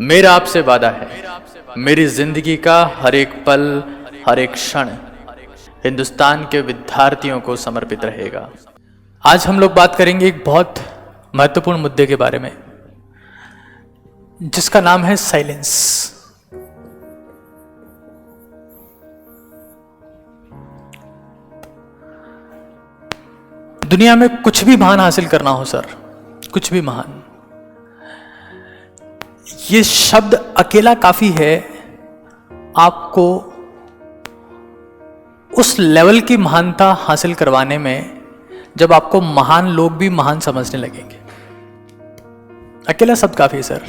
मेरा आपसे वादा है, मेरी जिंदगी का हर एक पल, हर एक क्षण हिंदुस्तान के विद्यार्थियों को समर्पित रहेगा। आज हम लोग बात करेंगे एक बहुत महत्वपूर्ण मुद्दे के बारे में, जिसका नाम है साइलेंस। दुनिया में कुछ भी महान हासिल करना हो सर, कुछ भी महान, ये शब्द अकेला काफी है आपको उस लेवल की महानता हासिल करवाने में जब आपको महान लोग भी महान समझने लगेंगे। अकेला शब्द काफी है सर।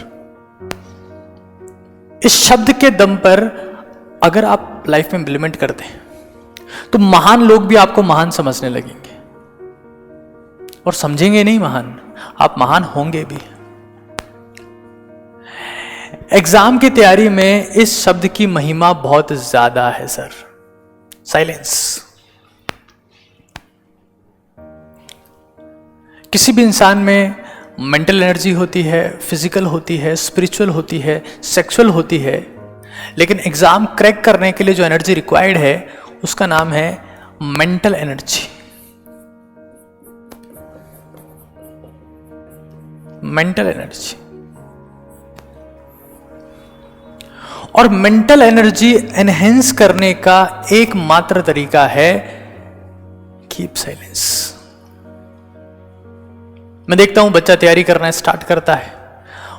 इस शब्द के दम पर अगर आप लाइफ में इंप्लीमेंट करते हैं तो महान लोग भी आपको महान समझने लगेंगे, और समझेंगे नहीं महान, आप महान होंगे भी। एग्जाम की तैयारी में इस शब्द की महिमा बहुत ज्यादा है सर, साइलेंस। किसी भी इंसान में मेंटल एनर्जी होती है, फिजिकल होती है, स्पिरिचुअल होती है, सेक्सुअल होती है, लेकिन एग्जाम क्रैक करने के लिए जो एनर्जी रिक्वायर्ड है उसका नाम है मेंटल एनर्जी। Mental energy. और मेंटल एनर्जी एनहेंस करने का एकमात्र तरीका है कीप साइलेंस। मैं देखता हूं बच्चा तैयारी करना स्टार्ट करता है,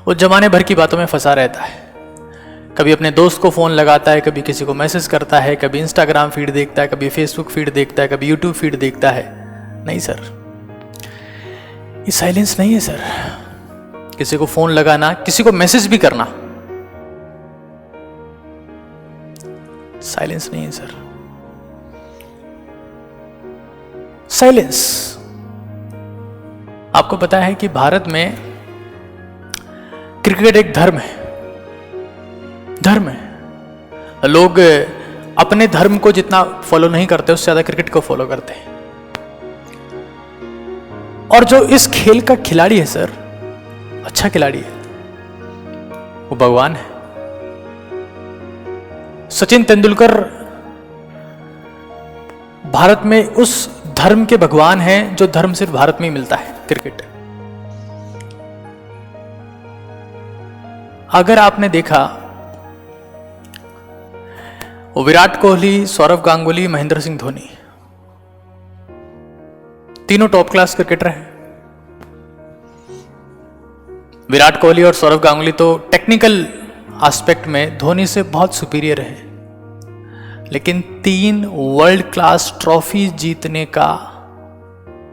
वो जमाने भर की बातों में फंसा रहता है। कभी अपने दोस्त को फोन लगाता है, कभी किसी को मैसेज करता है, कभी इंस्टाग्राम फीड देखता है, कभी फेसबुक फीड देखता है, कभी यूट्यूब फीड देखता है। नहीं सर, ये साइलेंस नहीं है सर। किसी को फोन लगाना, किसी को मैसेज भी करना, साइलेंस नहीं है सर। साइलेंस। आपको पता है कि भारत में क्रिकेट एक धर्म है। धर्म है। लोग अपने धर्म को जितना फॉलो नहीं करते उससे ज्यादा क्रिकेट को फॉलो करते हैं। और जो इस खेल का खिलाड़ी है सर, अच्छा खिलाड़ी है, वो भगवान है। सचिन तेंदुलकर भारत में उस धर्म के भगवान हैं जो धर्म सिर्फ भारत में ही मिलता है, क्रिकेट। अगर आपने देखा, वो विराट कोहली, सौरव गांगुली, महेंद्र सिंह धोनी, तीनों टॉप क्लास क्रिकेटर हैं। विराट कोहली और सौरव गांगुली तो टेक्निकल एस्पेक्ट में धोनी से बहुत सुपीरियर है, लेकिन 3 वर्ल्ड क्लास ट्रॉफी जीतने का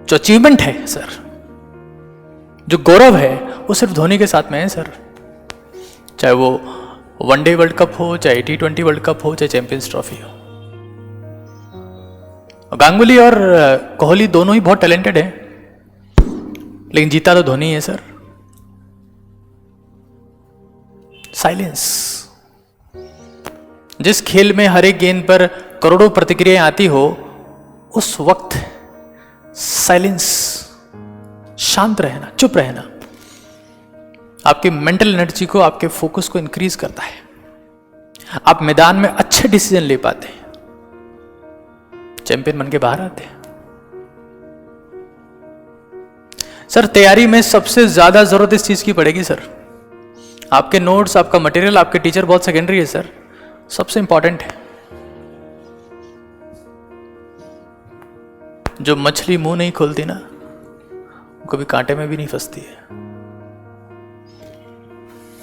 जो अचीवमेंट है सर, जो गौरव है, वो सिर्फ धोनी के साथ में है सर। चाहे वो वनडे वर्ल्ड कप हो, चाहे T20 वर्ल्ड कप हो, चाहे चैंपियंस ट्रॉफी हो। गांगुली और कोहली दोनों ही बहुत टैलेंटेड हैं, लेकिन जीता तो धोनी है सर। साइलेंस। जिस खेल में हर एक गेंद पर करोड़ों प्रतिक्रियाएं आती हो, उस वक्त साइलेंस, शांत रहना, चुप रहना, आपकी मेंटल एनर्जी को, आपके फोकस को इंक्रीज करता है। आप मैदान में अच्छे डिसीजन ले पाते हैं, चैंपियन बन के बाहर आते हैं। सर तैयारी में सबसे ज्यादा जरूरत इस चीज की पड़ेगी सर। आपके नोट्स, आपका मटेरियल, आपके टीचर बहुत सेकेंडरी है सर, सबसे इंपॉर्टेंट है। जो मछली मुंह नहीं खोलती ना, वो कभी कांटे में भी नहीं फंसती है।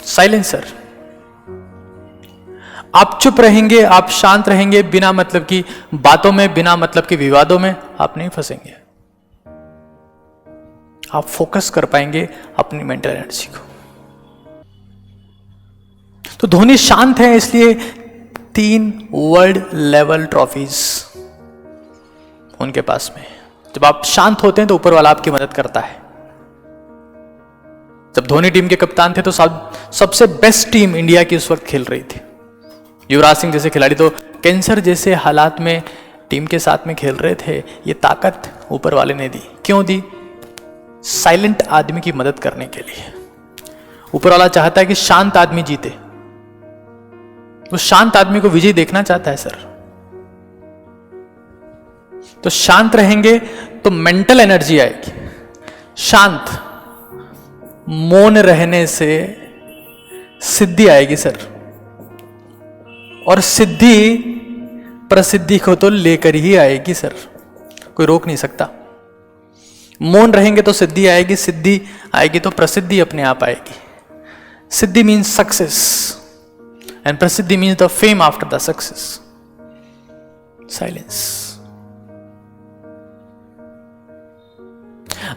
Silence sir. आप चुप रहेंगे, आप शांत रहेंगे, बिना मतलब की बातों में, बिना मतलब के विवादों में आप नहीं फंसेंगे। आप फोकस कर पाएंगे अपनी मेंटल एनर्जी को। तो धोनी शांत है, इसलिए 3 वर्ल्ड लेवल ट्रॉफीज उनके पास में। जब आप शांत होते हैं तो ऊपर वाला आपकी मदद करता है। जब धोनी टीम के कप्तान थे तो सबसे बेस्ट टीम इंडिया की उस वक्त खेल रही थी। युवराज सिंह जैसे खिलाड़ी तो कैंसर जैसे हालात में टीम के साथ में खेल रहे थे। ये ताकत ऊपर वाले ने दी। क्यों दी? साइलेंट आदमी की मदद करने के लिए। ऊपर वाला चाहता है कि शांत आदमी जीते, वो शांत आदमी को विजय देखना चाहता है सर। तो शांत रहेंगे तो मेंटल एनर्जी आएगी। शांत, मौन रहने से सिद्धि आएगी सर, और सिद्धि प्रसिद्धि को तो लेकर ही आएगी सर, कोई रोक नहीं सकता। मौन रहेंगे तो सिद्धि आएगी, सिद्धि आएगी तो प्रसिद्धि अपने आप आएगी। सिद्धि मीन्स सक्सेस एंड प्रसिद्धि means the fame after the success. Silence.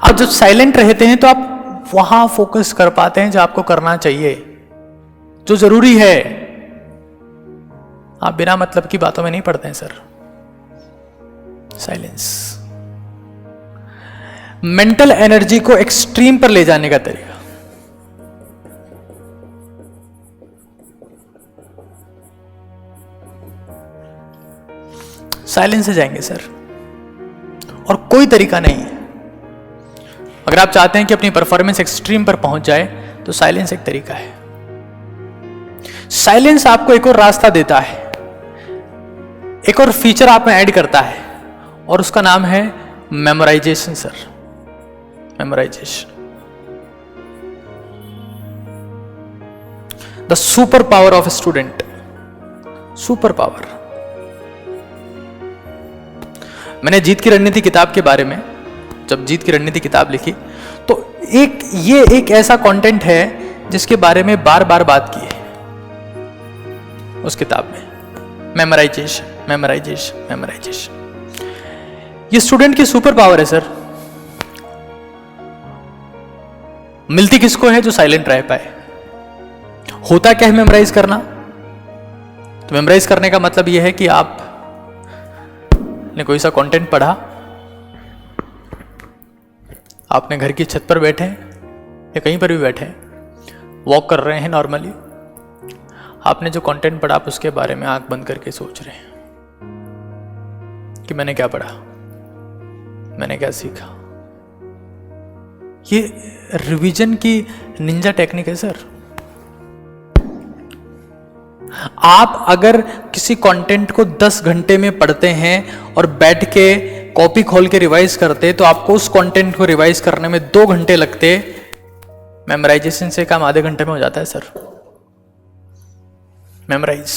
आप जब साइलेंट रहते हैं तो आप वहां फोकस कर पाते हैं जो आपको करना चाहिए, जो जरूरी है। आप बिना मतलब की बातों में नहीं पड़ते हैं सर। साइलेंस मेंटल एनर्जी को एक्सट्रीम पर ले जाने का तरीका। साइलेंस से जाएंगे सर, और कोई तरीका नहीं है। अगर आप चाहते हैं कि अपनी परफॉर्मेंस एक्सट्रीम पर पहुंच जाए तो साइलेंस एक तरीका है। साइलेंस आपको एक और रास्ता देता है, एक और फीचर आप में ऐड करता है, और उसका नाम है memorisation sir. Memorisation, the super power of a student. Super power. मैंने जीत की रणनीति किताब के बारे में, जब जीत की रणनीति किताब लिखी तो ये एक ऐसा कंटेंट है जिसके बारे में बार बार बात की है उस किताब में। Memorisation, memorisation, memorisation. ये स्टूडेंट की सुपर पावर है सर। मिलती किसको है? जो साइलेंट रह पाए। होता क्या है मेमोराइज करना? तो मेमोराइज करने का मतलब यह है कि आप ने कोई सा कंटेंट पढ़ा, आपने घर की छत पर बैठे या कहीं पर भी बैठे, वॉक कर रहे हैं नॉर्मली, आपने जो कंटेंट पढ़ा आप उसके बारे में आंख बंद करके सोच रहे हैं कि मैंने क्या पढ़ा, मैंने क्या सीखा। ये रिवीजन की निंजा टेक्निक है सर। आप अगर किसी कंटेंट को 10 घंटे में पढ़ते हैं और बैठ के कॉपी खोल के रिवाइज करते तो आपको उस कंटेंट को रिवाइज करने में 2 घंटे लगते। मेमोराइजेशन से काम आधे घंटे में हो जाता है सर। मेमोराइज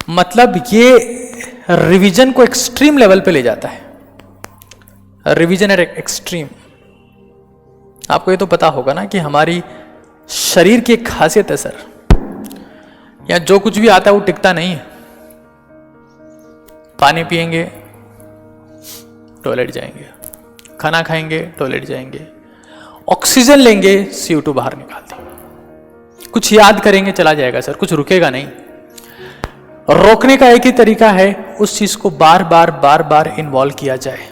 मतलब ये रिवीजन को एक्सट्रीम लेवल पे ले जाता है। Revision eight extreme. आपको ये तो पता होगा ना कि हमारी शरीर की एक खासियत है सर, या जो कुछ भी आता है वो टिकता नहीं है। पानी पिएंगे, टॉयलेट जाएंगे, खाना खाएंगे, टॉयलेट जाएंगे, ऑक्सीजन लेंगे, CO2 बाहर निकाल देंगे, कुछ याद करेंगे, चला जाएगा सर, कुछ रुकेगा नहीं। रोकने का एक ही तरीका है, उस चीज को बार बार इन्वॉल्व किया जाए।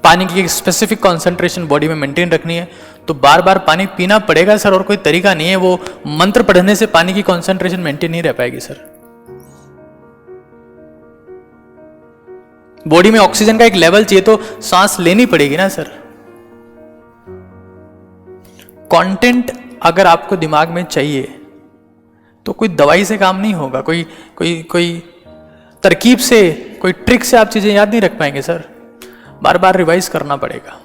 पानी की एक स्पेसिफिक कॉन्सेंट्रेशन बॉडी में मेंटेन रखनी है तो बार बार पानी पीना पड़ेगा सर, और कोई तरीका नहीं है। वो मंत्र पढ़ने से पानी की कॉन्सेंट्रेशन मेंटेन नहीं रह पाएगी सर। बॉडी में ऑक्सीजन का एक लेवल चाहिए तो सांस लेनी पड़ेगी ना सर। कंटेंट अगर आपको दिमाग में चाहिए तो कोई दवाई से काम नहीं होगा, कोई तरकीब से, कोई ट्रिक से आप चीजें याद नहीं रख पाएंगे सर। बार बार रिवाइज करना पड़ेगा,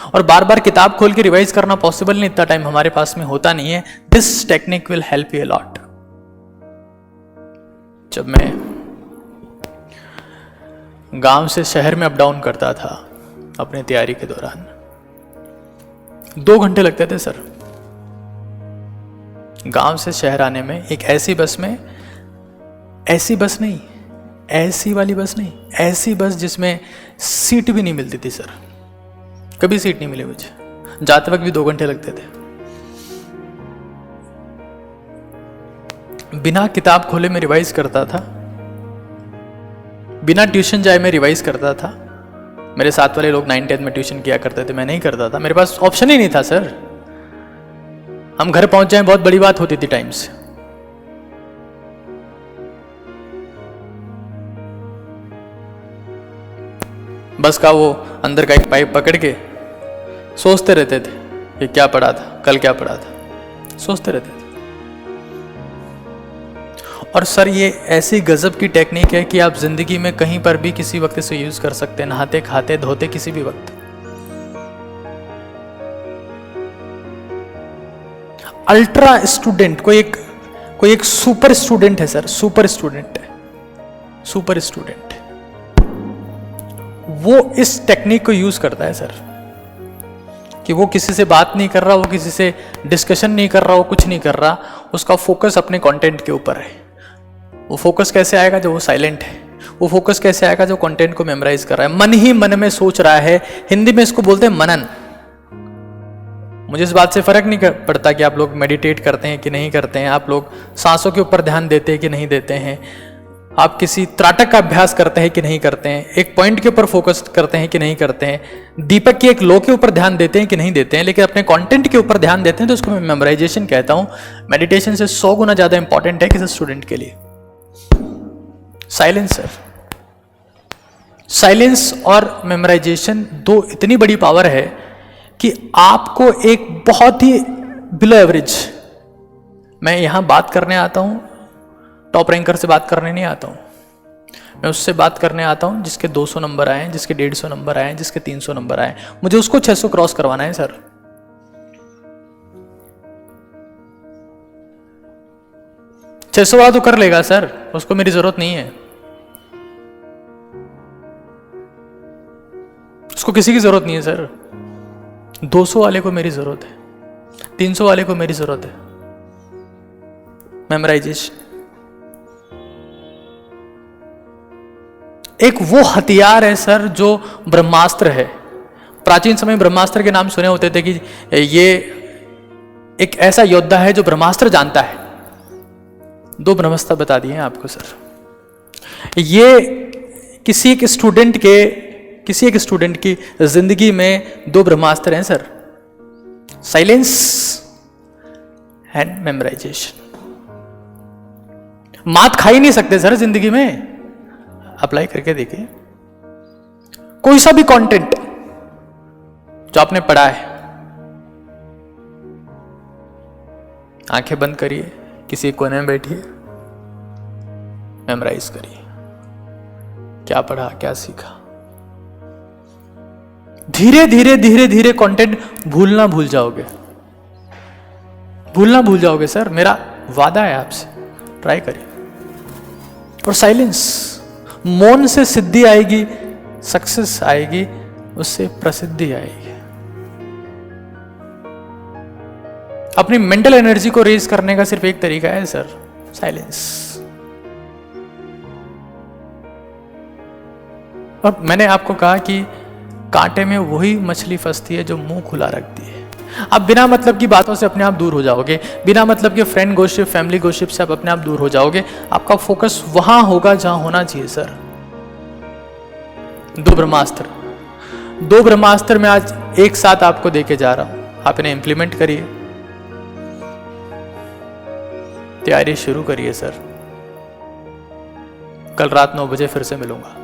और बार बार किताब खोल के रिवाइज करना पॉसिबल नहीं, इतना टाइम हमारे पास में होता नहीं है। This technique will help you a lot. जब मैं गांव से शहर में अप डाउन करता था अपनी तैयारी के दौरान, 2 घंटे लगते थे सर गांव से शहर आने में। एक ऐसी बस में, ऐसी बस नहीं, ऐसी वाली बस नहीं, ऐसी बस जिसमें सीट भी नहीं मिलती थी सर। कभी सीट नहीं मिली मुझे, जाते वक्त भी 2 घंटे लगते थे। बिना किताब खोले मैं रिवाइज करता था, बिना ट्यूशन जाए मैं रिवाइज करता था। मेरे साथ वाले लोग 9th 10th में ट्यूशन किया करते थे, मैं नहीं करता था। मेरे पास ऑप्शन ही नहीं था सर। हम घर पहुंच जाएं बहुत बड़ी बात होती थी टाइम से। बस का वो अंदर का एक पाइप पकड़ के सोचते रहते थे ये क्या पढ़ा था, कल क्या पढ़ा था, सोचते रहते थे। और सर ये ऐसी गजब की टेक्निक है कि आप जिंदगी में कहीं पर भी किसी वक्त इसे यूज कर सकते हैं, नहाते खाते धोते किसी भी वक्त। अल्ट्रा स्टूडेंट कोई एक सुपर स्टूडेंट है सर, सुपर स्टूडेंट है, सुपर स्टूडेंट, वो इस टेक्निक को यूज करता है सर, कि वो किसी से बात नहीं कर रहा, वो किसी से डिस्कशन नहीं कर रहा, वो कुछ नहीं कर रहा, उसका फोकस अपने कंटेंट के ऊपर है। वो फोकस कैसे आएगा जब वो साइलेंट है, वो फोकस कैसे आएगा जो कंटेंट को मेमोराइज कर रहा है, मन ही मन में सोच रहा है। हिंदी में इसको बोलते हैं मनन। मुझे इस बात से फर्क नहीं पड़ता कि आप लोग मेडिटेट करते हैं कि नहीं करते हैं, आप लोग सांसों के ऊपर ध्यान देते हैं कि नहीं देते हैं, आप किसी त्राटक का अभ्यास करते हैं कि नहीं करते हैं, एक पॉइंट के ऊपर फोकस करते हैं कि नहीं करते हैं, दीपक की एक लो के ऊपर ध्यान देते हैं कि नहीं देते हैं, लेकिन अपने कंटेंट के ऊपर ध्यान देते हैं, तो उसको मैं मेमोराइजेशन कहता हूं। मेडिटेशन से 100 गुना ज्यादा इंपॉर्टेंट है किसी स्टूडेंट के लिए साइलेंस। सर साइलेंस और मेमोराइजेशन दो इतनी बड़ी पावर है कि आपको एक बहुत ही बिलो एवरेज, मैं यहां बात करने आता हूं, टॉप रैंकर से बात करने नहीं आता हूं, मैं उससे बात करने आता हूं जिसके 200 नंबर आए, जिसके 150 नंबर आए, जिसके 300 नंबर आए, मुझे उसको 600 क्रॉस करवाना है सर। छह वाला तो कर लेगा सर, उसको मेरी जरूरत नहीं है, उसको किसी की जरूरत नहीं है सर। 200 वाले को मेरी जरूरत है, 300 वाले को मेरी जरूरत है। मेमोराइजेशन एक वो हथियार है सर जो ब्रह्मास्त्र है। प्राचीन समय में ब्रह्मास्त्र के नाम सुने होते थे कि ये एक ऐसा योद्धा है जो ब्रह्मास्त्र जानता है। 2 ब्रह्मास्त्र बता दिए हैं आपको सर। ये किसी एक स्टूडेंट की जिंदगी में 2 ब्रह्मास्त्र हैं सर, साइलेंस एंड मेमोराइजेशन। मात खा ही नहीं सकते सर जिंदगी में, अप्लाई करके देखिए। कोई सा भी कंटेंट जो आपने पढ़ा है, आंखें बंद करिए, किसी कोने में बैठिए, मेमोराइज करिए, क्या पढ़ा, क्या सीखा। धीरे धीरे कंटेंट भूलना भूल जाओगे, भूलना भूल जाओगे सर, मेरा वादा है आपसे, ट्राई करिए। और साइलेंस, मौन से सिद्धि आएगी, सक्सेस आएगी, उससे प्रसिद्धि आएगी। अपनी मेंटल एनर्जी को रेज करने का सिर्फ एक तरीका है सर, साइलेंस। और मैंने आपको कहा कि कांटे में वही मछली फंसती है जो मुंह खुला रखती है। आप बिना मतलब की बातों से अपने आप दूर हो जाओगे, बिना मतलब के फ्रेंड गॉसिप, फैमिली गॉसिप से आप अपने आप दूर हो जाओगे। आपका फोकस वहां होगा जहां होना चाहिए सर। 2 ब्रह्मास्त्र मैं आज एक साथ आपको देके जा रहा हूं, आप इन्हें इंप्लीमेंट करिए, तैयारी शुरू करिए सर। कल रात 9 बजे फिर से मिलूंगा।